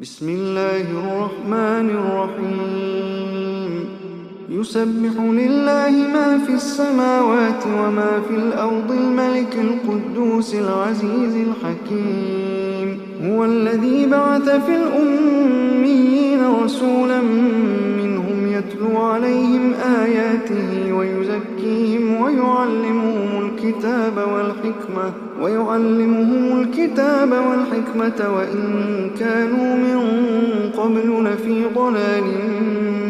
بسم الله الرحمن الرحيم يسبح لله ما في السماوات وما في الأرض الملك القدوس العزيز الحكيم هو الذي بعث في الأميين رسولا منهم يتلو عليهم آياته ويزكيهم ويعلمهم الكتاب والحكمة وإن كانوا من قبل لفي ضلال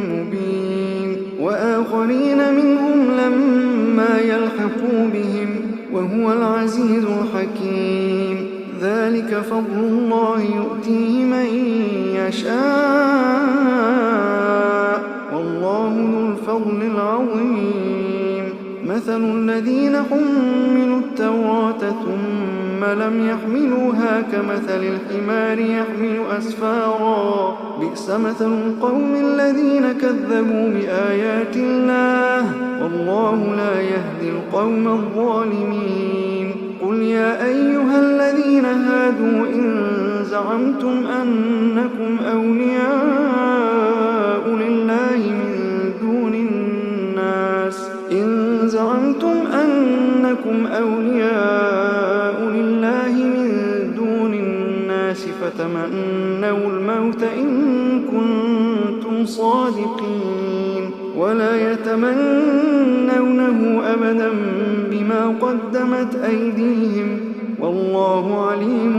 مبين وآخرين منهم لما يلحقوا بهم وهو العزيز الحكيم ذلك فضل الله يؤتيه من يشاء والله ذو الفضل العظيم مثل الذين حملوا التوراة ثم لم يحملوها كمثل الحمار يحمل أسفارا بئس مثل القوم الذين كذبوا بآيات الله والله لا يهدي القوم الظالمين قل يا أيها الذين هادوا إن زعمتم أنكم أولياء لله من دون الناس فتمنوا الموت إن كنتم صادقين ولا يتمنونه أبدا بما قدمت أيديهم والله عليم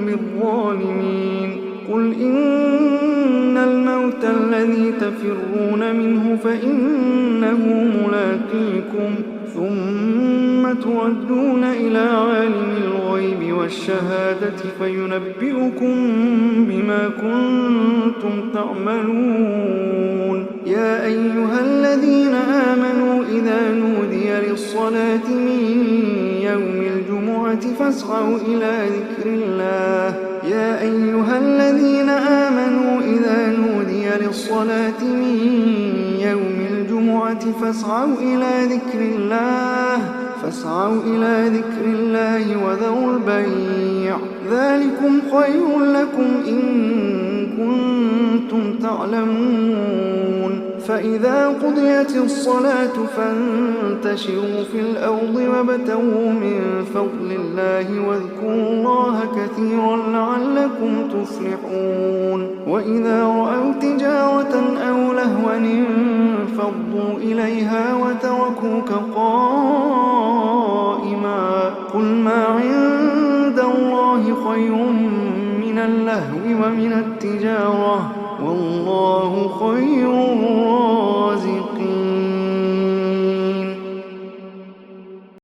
بالظالمين قل إن الموت الذي تفرون منه فإنه ملاقيكم ثم تردون إلى عالم الغيب والشهادة فينبئكم بما كنتم تعملون يا أيها الذين آمنوا إذا نودي للصلاة من يوم الجمعة فاسعوا إلى ذكر الله يا أيها الذين آمنوا إذا نودي للصلاة من يوم الجمعة فاسعوا إلى ذكر الله وذروا البيع ذلكم خير لكم إن كنتم تعلمون فإذا قضيت الصلاة فانتشروا في الأرض وابتغوا من فضل الله واذكروا الله كثيرا لعلكم تفلحون وإذا رأوا تجارة أو لهوا انفضوا إليها وتركوك قائما قل ما عند الله خير من اللهو ومن التجارة والله خير